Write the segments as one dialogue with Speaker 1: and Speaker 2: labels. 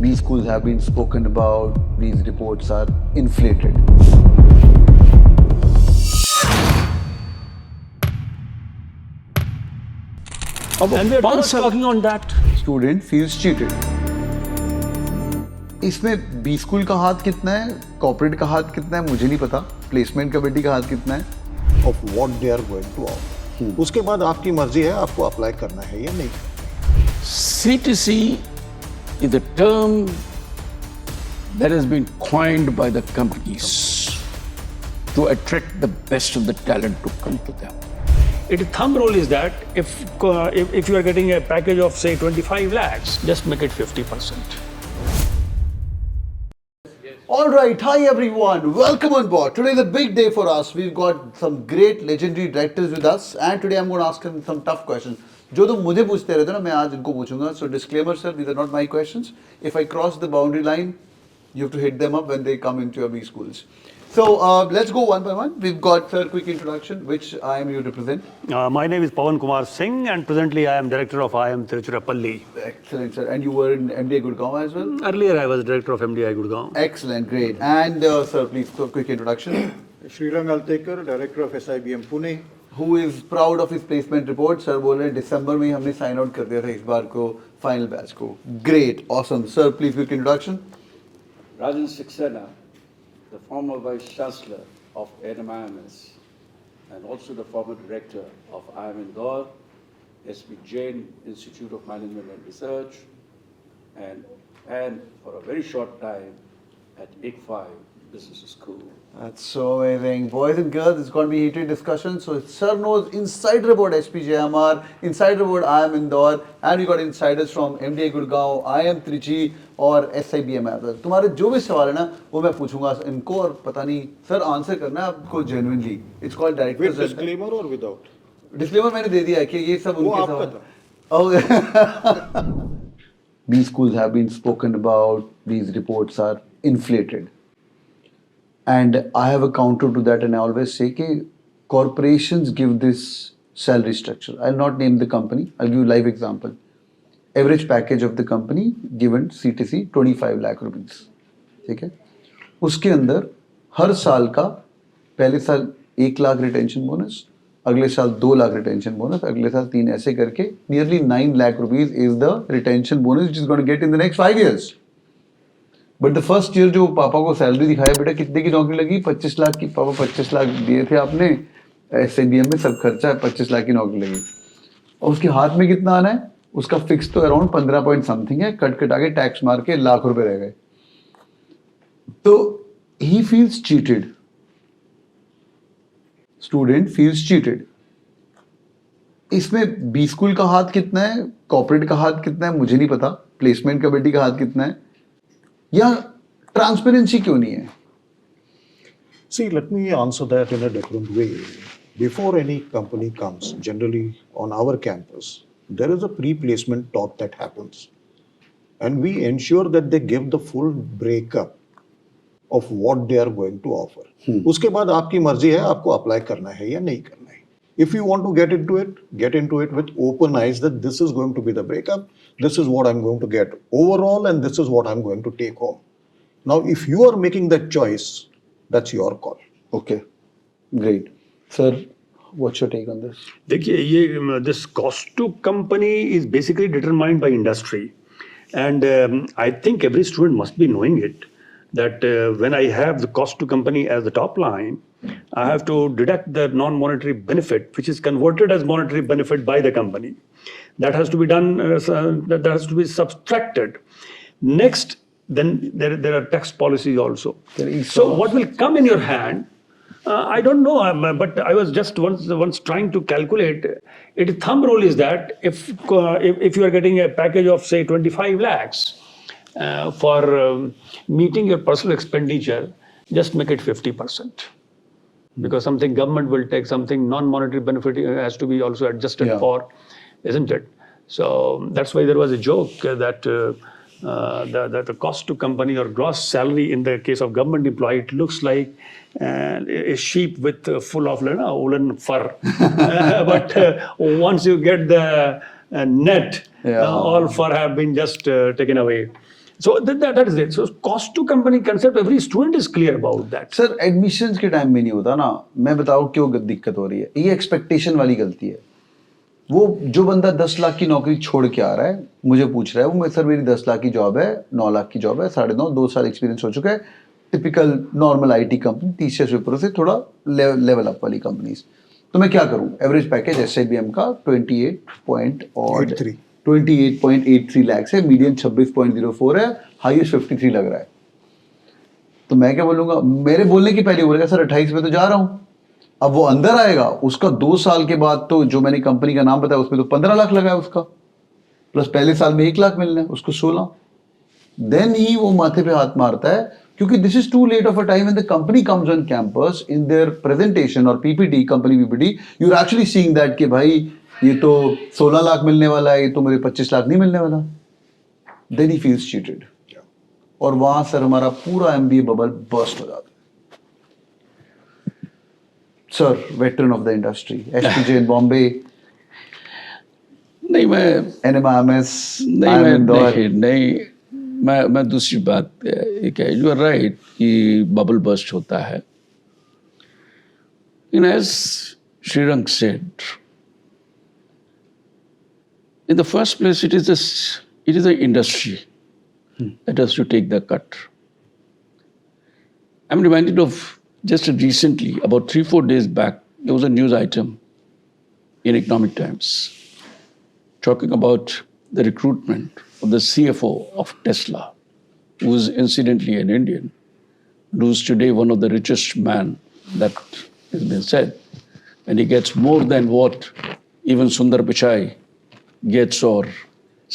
Speaker 1: These schools have been spoken about. These reports are inflated.
Speaker 2: And we're not talking on that.
Speaker 1: Student feels cheated. इसमें B school का हाथ कितना है, corporate का हाथ कितना है मुझे नहीं पता, प्लेसमेंट कमेटी का हाथ कितना है.
Speaker 3: Of what they are going to offer. उसके बाद आपकी मर्जी है आपको अप्लाई करना है या नहीं.
Speaker 2: CTC is a term that has been coined by the companies to attract the best of the talent to come to them. Its thumb rule is that if you are getting a package of say 25 lakhs, just make it 50%.
Speaker 1: All right, hi everyone, welcome on board. Today is a big day for us. We've got some great legendary directors with us, and today I'm going to ask them some tough questions. जो तुम मुझे पूछते रहते हो ना, मैं आज इनको पूछूंगा. So disclaimer, sir, these are not my questions. If I cross the boundary line, you have to hit them up when they come into your B schools. So let's go one by one. We've got sir, quick introduction. Which IIM you represent?
Speaker 4: My name is Pawan Kumar Singh, and presently I am director of IIM Trichy.
Speaker 1: Excellent, sir. And you were in MBA Gurgaon as well?
Speaker 4: Earlier I was director of MDI Gurgaon.
Speaker 1: Excellent, great. And sir, please, quick introduction.
Speaker 3: Srirang Altekar, director of SIBM Pune.
Speaker 1: Who is proud of his placement report? Sir बोल रहे हैं दिसंबर में ही हमने sign out कर दिया था इस बार को फाइनल बैच को. Great, awesome. Sir, please quick introduction.
Speaker 5: Rajan Saxena, the former Vice Chancellor of NMIMS and also the former Director of IIM Indore, SPJain Institute of Management and Research, and for a very short time at ex-IIM Business School.
Speaker 1: That's so amazing. Boys and girls, it's going to be heated discussion. So sir knows insider about SPJain, insider about IIM Indore, and we got insiders from MBA Gurgaon, IIM Trichy और SIBM as well. तुम्हारे जो भी सवाल है ना वो मैं पूछूंगा इनको और पता नहीं सर आंसर करना है आपको genuinely. It's called director.
Speaker 3: With disclaimer or without?
Speaker 1: Disclaimer मैंने दे दिया है कि ये सब उनके सवाल. Oh. These schools have been spoken about. These reports are inflated. And I have a counter to that, and I always say that corporations give this salary structure. I'll not name the company. I'll give you a live example. Average package of the company given CTC 25 lakh rupees. ठीक है? उसके अंदर हर साल का पहले साल 1 lakh retention bonus, अगले साल 2 लाख रिटेंशन बोनस, अगले साल 3 ऐसे करके nearly 9 lakh rupees is the retention bonus which is going to get in the next 5 years. But the first year जो पापा को सैलरी दिखाया बेटा कितने की नौकरी लगी 25 लाख की. पापा 25 लाख दिए थे आपने SIBM में सब खर्चा है 25 लाख की नौकरी लगी और उसके हाथ में कितना आना है उसका फिक्स तो अराउंड 15 पॉइंट समथिंग है. कट कटा के टैक्स मार के लाख रुपए रह गए. तो he feels cheated. Student feels cheated. इसमें बी स्कूल का हाथ कितना है, कॉर्पोरेट का हाथ कितना है मुझे नहीं पता, प्लेसमेंट कमेटी का हाथ कितना है, या ट्रांसपेरेंसी क्यों नहीं है?
Speaker 3: See, let me answer that in a different way. Before any company comes, generally on our campus, there is a pre-placement talk that happens. And we ensure that they give the full breakup of what they are going to offer. उसके बाद आपकी मर्जी है आपको apply करना है या नहीं करना है. If you want to get into it with open eyes that this is going to be the breakup, this is what I'm going to get overall, and this is what I'm going to take home. Now, if you are making that choice, that's your call.
Speaker 1: Okay, great. Sir, what's your take on this?
Speaker 4: देखिए this cost to company is basically determined by industry, and I think every student must be knowing it that when I have the cost to company as the top line, I have to deduct the non-monetary benefit, which is converted as monetary benefit by the company. That has to be done. That has to be subtracted. Next, then there are tax policies also. So what will come in your hand? I don't know, but I was just once trying to calculate. Its thumb rule is that if you are getting a package of say 25 lakhs for meeting your personal expenditure, just make it 50%. Because something government will take, something non-monetary benefit has to be also adjusted for, isn't it? So that's why there was a joke that the cost to company or gross salary in the case of government employee, it looks like a sheep with full of woolen fur. But once you get the net, all fur have been just taken away. So that is it. So cost to company concept, every student is clear about that.
Speaker 1: Sir admissions के time में नहीं होता ना, मैं बताऊं क्यों दिक्कत हो रही है, ये एक्सपेक्टेशन वाली गलती है। वो जो बंदा 10 लाख की नौकरी छोड़ के आ रहा है, मुझे पूछ रहा है वो, सर मेरी 10 लाख की जॉब है, 9 लाख की जॉब है, 9.5 2 साल एक्सपीरियंस हो चुका है, टिपिकल नॉर्मल आईटी कंपनी, 30 से ऊपर से थोड़ा लेवल अप वाली कंपनीज, तो मैं क्या करूं? एवरेज पैकेज SIBM का 28.83 लाख है, मीडियम 26.04 है, हाईएस्ट 53 लग रहा है। तो मैं क्या बोलूंगा? मेरे बोलने की पहले बोलेगा सर 28 में तो जा रहा हूं। अब वो अंदर आएगा, उसका 2 साल के बाद तो जो मैंने कंपनी का नाम बताया उसमें तो 15 लाख लगा है उसका, प्लस पहले साल में 1 लाख मिलना है उसको 16, देन ही वो माथे पे हाथ मारता है, क्योंकि this is too late of a time when the company comes on campus in their presentation और PPT, company PPT, you are actually seeing that कि भाई ये तो 16 लाख मिलने वाला है, ये तो मुझे 25 लाख नहीं मिलने वाला, देन ही फील्स चीटेड, और वहां सर हमारा पूरा MBA बबल बर्स्ट हो जाता है। Sir veteran of the industry, SPJain Bombay,
Speaker 2: नहीं मैं
Speaker 1: NMIMS,
Speaker 2: नहीं
Speaker 1: IIM
Speaker 2: मैं
Speaker 1: इंदौर।
Speaker 2: नहीं मैं दूसरी बात ये क्या, यू आर राइट कि बबल बर्स्ट होता है। In as Shrirang said, in the first place, it is the industry that has to take the cut. I'm reminded of just recently, about 3-4 days back, there was a news item in Economic Times talking about the recruitment of the CFO of Tesla, who is incidentally an Indian, who's today one of the richest man that has been said, and he gets more than what even Sundar Pichai gets or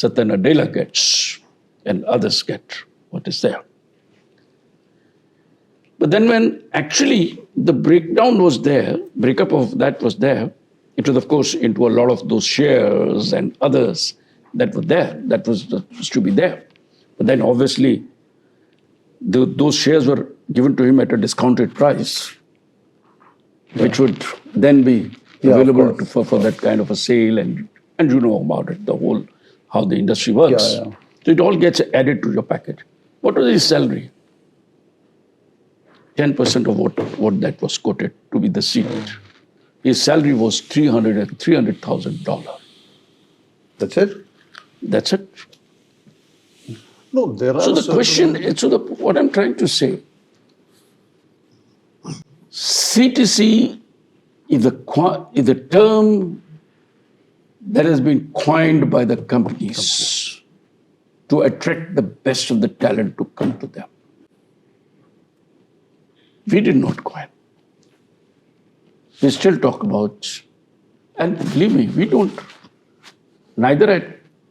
Speaker 2: Satya Nadella gets and others get what is there. But then when actually the breakdown was there, breakup of that was there, it was of course into a lot of those shares and others that were there, that was supposed to be there. But then obviously those shares were given to him at a discounted price, which would then be available for that kind of a sale, and you know about it, the whole, how the industry works. So it all gets added to your package. What was his salary? 10% of what that was quoted to be the seat. His salary was $300,000.
Speaker 1: That's it?
Speaker 2: That's it.
Speaker 3: No, there are
Speaker 2: So the
Speaker 3: certain-
Speaker 2: question, what I'm trying to say, CTC is the term that has been coined by the companies to attract the best of the talent to come to them. We did not coin. We still talk about, and believe me, we don't, neither at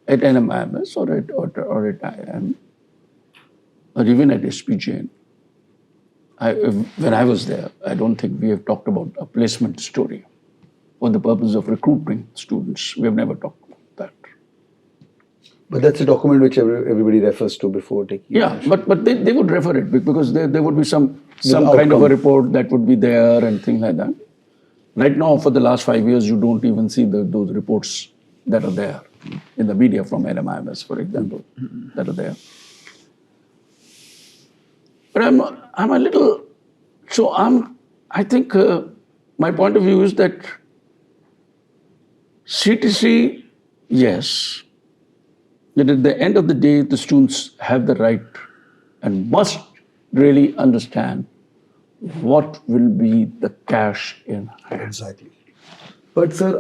Speaker 2: NMIMS or at IIM or even at SPJain. When I was there, I don't think we have talked about a placement story for the purpose of recruiting students. We have never talked about that.
Speaker 1: But that's a document which everybody refers to before taking.
Speaker 2: Yeah, but they would refer it because there would be some
Speaker 1: outcome.
Speaker 2: kind of a report that would be there and things like that. Right now, for the last 5 years, you don't even see those reports that are there in the media from NMIMS, for example, that are there. But I'm a little, so I think my point of view is that CTC, yes, that at the end of the day, the students have the right and must really understand what will be the cash in hand.
Speaker 3: Exactly.
Speaker 1: But sir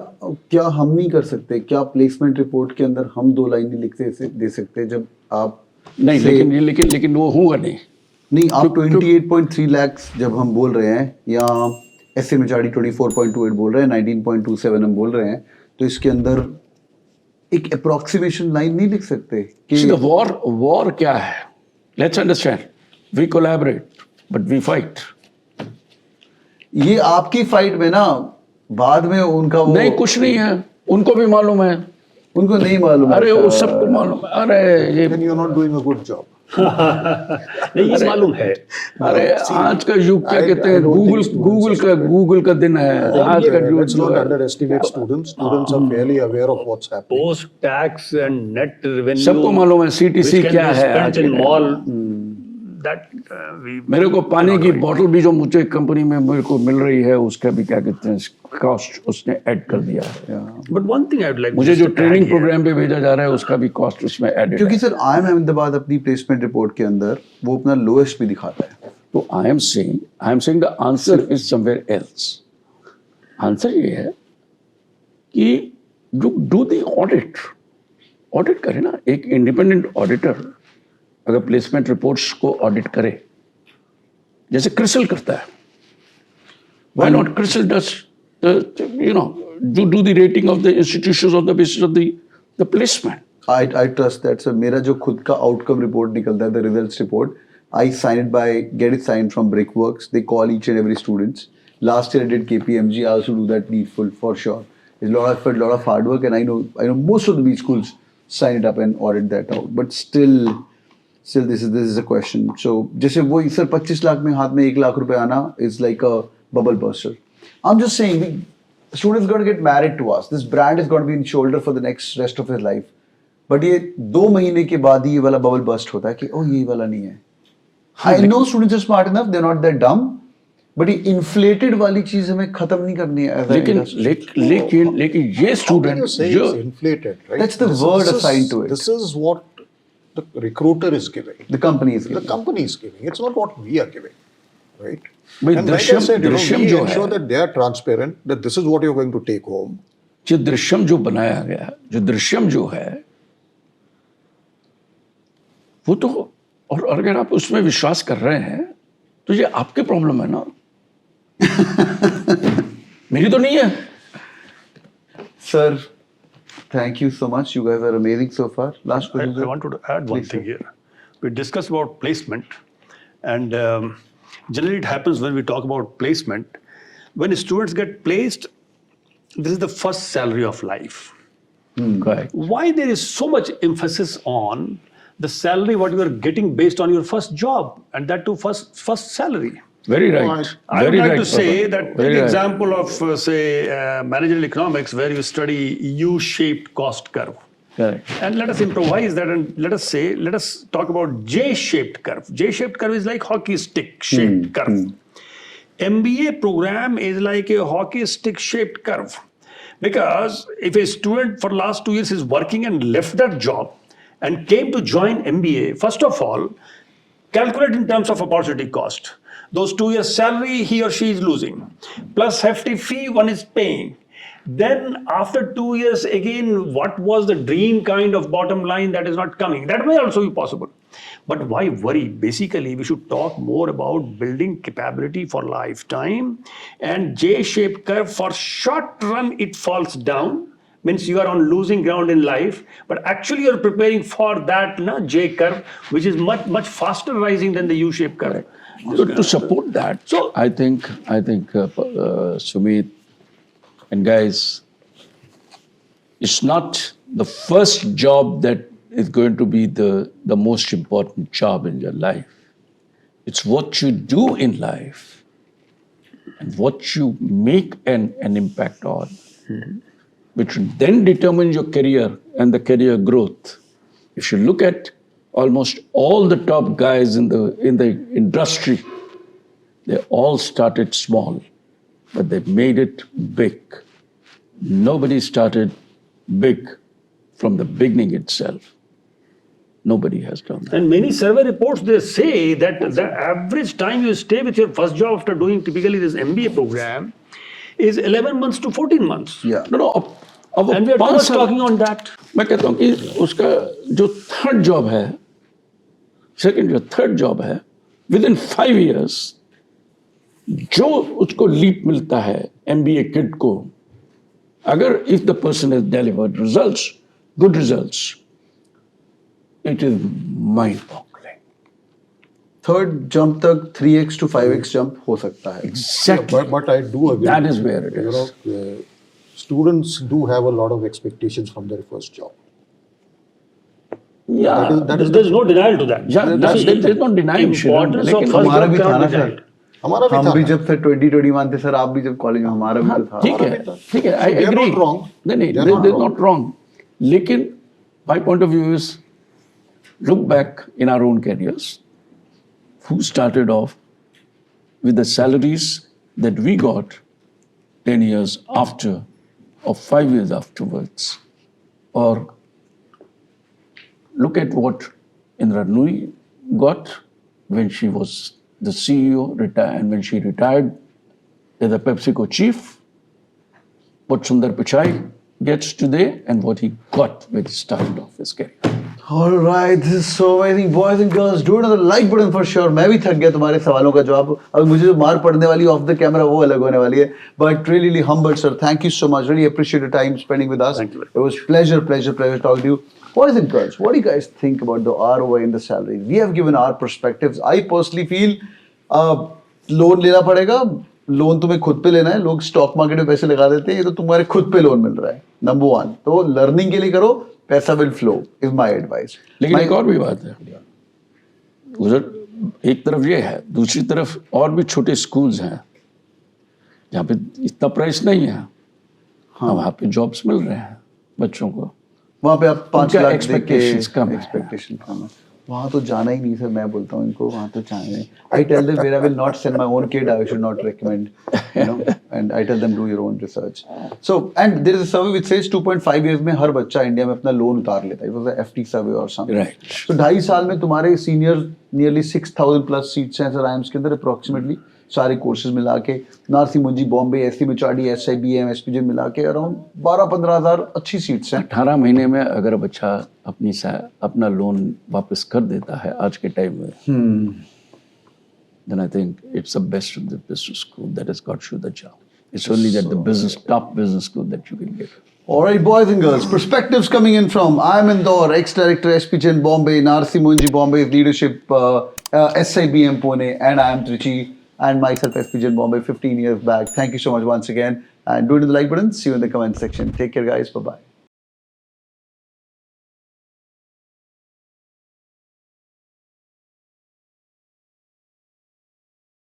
Speaker 1: क्या हम नहीं कर सकते, क्या placement report के अंदर हम 2 लाइनें लिखते दे सकते जब आप
Speaker 2: नहीं, लेकिन वो होगा नहीं।
Speaker 1: आप 28.3 लाख जब हम बोल रहे हैं, या SMHRD 24.28 बोल रहे हैं, 19.27 हम बोल रहे हैं, तो इसके अंदर एक अप्रोक्सीमेशन लाइन नहीं लिख सकते कि
Speaker 2: वॉर क्या है? Let's understand, we collaborate but we fight.
Speaker 1: ये आपकी फाइट में ना बाद में उनका वो
Speaker 2: नहीं, कुछ नहीं है, उनको भी मालूम है
Speaker 1: उनको नहीं मालूम
Speaker 2: अरे
Speaker 1: ऐसा।
Speaker 2: वो सबको मालूम है। अरे ये
Speaker 3: Then you're not doing a good job.
Speaker 4: नहीं ये मालूम है।
Speaker 2: अरे आज का युग क्या कहते हैं, गूगल का दिन है आज का युग
Speaker 3: Let's
Speaker 2: जो
Speaker 3: not
Speaker 2: है।
Speaker 3: underestimate students. Students are fairly aware of what's happening.
Speaker 4: Post tax and net revenue
Speaker 2: सबको मालूम है CTC क्या है आज के
Speaker 4: इन
Speaker 2: टाइम।
Speaker 4: मॉल दैट
Speaker 2: मेरे को पानी की बोतल भी जो मुझे कंपनी में मेरे को मिल रही है उसका भी क्या कहते हैं कॉस्ट उसने ऐड कर दिया है।
Speaker 4: But one thing I would like
Speaker 2: मुझे जो ट्रेनिंग प्रोग्राम पे भेजा जा रहा है उसका भी कॉस्ट उसमें ऐड
Speaker 1: क्योंकि सर IIM अहमदाबाद अपनी प्लेसमेंट रिपोर्ट के अंदर वो अपना लोएस्ट भी दिखाता है।
Speaker 2: तो I am saying the answer is somewhere else. Answer ये है कि डू द ऑडिट करे ना। एक इंडिपेंडेंट ऑडिटर अगर प्लेसमेंट रिपोर्ट्स को ऑडिट करे जैसे क्रिसल करता है, why not CRISIL does do the rating of the institutions on the basis of the placement.
Speaker 1: I trust that, sir. मेरा जो खुद का आउटकम रिपोर्ट निकलता है, the results report, I get it signed from Brickworks. They call each and every students. Last year I did KPMG. I also do that needful for sure. It's a lot of effort, lot of hard work, and I know most of the B schools sign it up and audit that out. But still this is a question. So जैसे वो sir 25 lakh में हाथ में 1 लाख रुपए आना is like a bubble burster. I'm just saying, students going to get married to us. This brand is going to be in shoulder for the next rest of his life. But ये 2 महीने के बाद ही ये वाला bubble burst होता है कि ओ ये वाला नहीं है. I know students are smart enough, they're not that dumb. But ये inflated वाली चीज हमें खत्म नहीं करनी है.
Speaker 2: लेकिन ये
Speaker 3: You
Speaker 2: स्टूडेंट
Speaker 3: say
Speaker 2: जो
Speaker 3: it's inflated, right?
Speaker 1: That's the word assigned to it.
Speaker 3: This is what the recruiter is giving.
Speaker 1: The company is
Speaker 3: The
Speaker 1: giving.
Speaker 3: company is giving. It's not what we are giving, right?
Speaker 2: भाई
Speaker 3: And like I said,
Speaker 2: Drishyam
Speaker 3: we
Speaker 2: जो
Speaker 3: ensure
Speaker 2: है,
Speaker 3: that they are transparent, that this is what you're going to take home.
Speaker 2: जो दृश्यम जो बनाया गया, जो दृश्यम जो है वो तो, और अगर आप उसमें विश्वास कर रहे हैं तो ये आपके प्रॉब्लम है ना, मेरी तो नहीं है।
Speaker 1: Sir, thank you so much. You guys are amazing so far. Last question.
Speaker 4: I wanted to add one
Speaker 1: Please,
Speaker 4: thing
Speaker 1: sir.
Speaker 4: here. We discussed about placement, and generally it happens when we talk about placement. When students get placed, this is the first salary of life.
Speaker 2: Correct.
Speaker 4: Why there is so much emphasis on the salary what you are getting based on your first job, and that too first salary?
Speaker 2: Very right.
Speaker 4: I would
Speaker 2: Very
Speaker 4: like
Speaker 2: right,
Speaker 4: to say
Speaker 2: Papa.
Speaker 4: that
Speaker 2: Very
Speaker 4: take
Speaker 2: right.
Speaker 4: example of managerial economics where you study U-shaped cost curve.
Speaker 2: Correct.
Speaker 4: And let us improvise that and let us talk about J-shaped curve. J-shaped curve is like hockey stick shaped curve. MBA program is like a hockey stick shaped curve. Because if a student for last 2 years is working and left that job and came to join MBA, first of all, calculate in terms of opportunity cost. Those 2 years salary he or she is losing, plus hefty fee one is paying. Then after 2 years again, what was the dream kind of bottom line that is not coming? That may also be possible. But why worry? Basically, we should talk more about building capability for lifetime. And J-shaped curve, for short run, it falls down. Means you are on losing ground in life, but actually you're preparing for that J curve, which is much faster rising than the U-shaped curve.
Speaker 2: So to support that,
Speaker 4: So-
Speaker 2: I think Sumit and guys, it's not the first job that is going to be the most important job in your life. It's what you do in life and what you make an impact on, which will then determine your career and the career growth. If you look at almost all the top guys in the industry, they all started small, but they made it big. Nobody started big from the beginning itself. Nobody has done that.
Speaker 4: And many survey reports, they say that the average time you stay with your first job after doing typically this MBA program is 11 months to 14 months.
Speaker 1: Yeah.
Speaker 2: No, अब
Speaker 4: And we are
Speaker 2: पाँच
Speaker 4: not
Speaker 2: साल-
Speaker 4: talking on that.
Speaker 2: मैं कहता हूँ कि उसका जो third job है, सेकंड जो थर्ड जॉब है, विद इन 5 years जो उसको लीप मिलता है MBA किड को, अगर if the person has delivered results, good results, it is mind boggling.
Speaker 1: Third jump तक 3x to 5x jump हो सकता है.
Speaker 2: Exactly.
Speaker 3: But I do agree.
Speaker 2: That is where it
Speaker 3: You
Speaker 2: is.
Speaker 3: know, students do have a lot of expectations from their first job.
Speaker 4: Yeah,
Speaker 3: that is
Speaker 4: there's no denial to that.
Speaker 2: Yeah, there's no denying, Shiran,
Speaker 4: Importance of
Speaker 2: लेकिन
Speaker 4: first
Speaker 1: हमारा
Speaker 4: job
Speaker 1: भी था
Speaker 4: cannot
Speaker 1: ना
Speaker 4: be
Speaker 1: sir,
Speaker 4: denied.
Speaker 3: हमारा भी
Speaker 1: हम
Speaker 3: था
Speaker 1: भी
Speaker 3: ना।
Speaker 1: जब थे 2021 थे सर, आप भी जब कॉलेज में, हमारा भी तो था।
Speaker 2: ठीक है, ठीक है, I
Speaker 3: They are
Speaker 2: agree.
Speaker 3: not wrong.
Speaker 2: नहीं,
Speaker 3: They are
Speaker 2: they're
Speaker 3: not
Speaker 2: not wrong. लेकिन my point of view is, look back in our own careers, who started off with the salaries that we got 10 years after or 5 years afterwards. Or look at what Indra Nui got when she was the CEO, and when she retired as the PepsiCo chief, what Sundar Pichai gets today and what he got when he started off his career.
Speaker 1: All right, this is so amazing, boys and girls. Do another like button for sure. मैं भी थक गया तुम्हारे सवालों का जवाब. अब मुझे जो मार पड़ने वाली ऑफ द कैमरा वो अलग होने वाली है. But really humbled, sir. Thank you so much. Really appreciate your time spending with us.
Speaker 4: Thank you.
Speaker 1: It was pleasure talking to you. Boys and girls, what do you guys think about the ROI and the salary? We have given our perspectives. I personally feel loan लेना पड़ेगा. Loan तुम्हें खुद पे लेना है. लोग stock market में पैसे लगा देते हैं, ये तो तुम्हारे खुद पे लोन मिल रहा है. नंबर 1. तो लर्निंग के लिए करो, पैसा will flow, is my advice.
Speaker 2: लेकिन एक और भी बात है, उधर एक तरफ ये है, दूसरी तरफ और भी छोटे स्कूल्स हैं जहाँ पे इतना प्राइस नहीं है. हाँ, वहाँ पे जॉब्स मिल रहे हैं बच्चों को.
Speaker 1: वहाँ पे आप 5 लाख
Speaker 2: एक्सपेक्टेशंस कम है.
Speaker 1: एक्सपेक्टेशन कम है. वहाँ तो जाना ही नहीं सर, मैं बोलता हूँ इनको वहाँ तो जाना नहीं. I tell them where I will not send my own kid, I should not recommend, you know, and I tell them do your own research. So and there is a survey which says 2.5 years में हर बच्चा India में अपना loan उतार लेता है. It was a FT सर्वे और something.
Speaker 2: Right.
Speaker 1: सो 2.5 साल में तुम्हारे सीनियर नियरली 6000 प्लस सीट्स हैं सर आईएम्स के अंदर अप्रोक्सीमेटली, सारे कोर्सेज मिला के. नार्सी मुंजी, बॉम्बे, एससी मिचाडी, SIBM, SPJain मिला के अराउंड 12-15 हज़ार अच्छी सीट्स हैं.
Speaker 2: 18 महीने में अगर बच्चा अपना लोन वापस कर देता है आज के टाइम में, then I think it's the best of the business school that has got you the job. It's only that the top business school that you can get.
Speaker 1: All right, boys and girls, perspectives coming in from IIM Indore, ex-director SPJain Bombay, Narsi Munji Bombay's leadership, SIBM Pune, and IIM Trichy, and myself SPJain Bombay 15 years back. Thank you so much once again, and do it in the like button. See you in the comment section. Take care, guys. Bye-bye.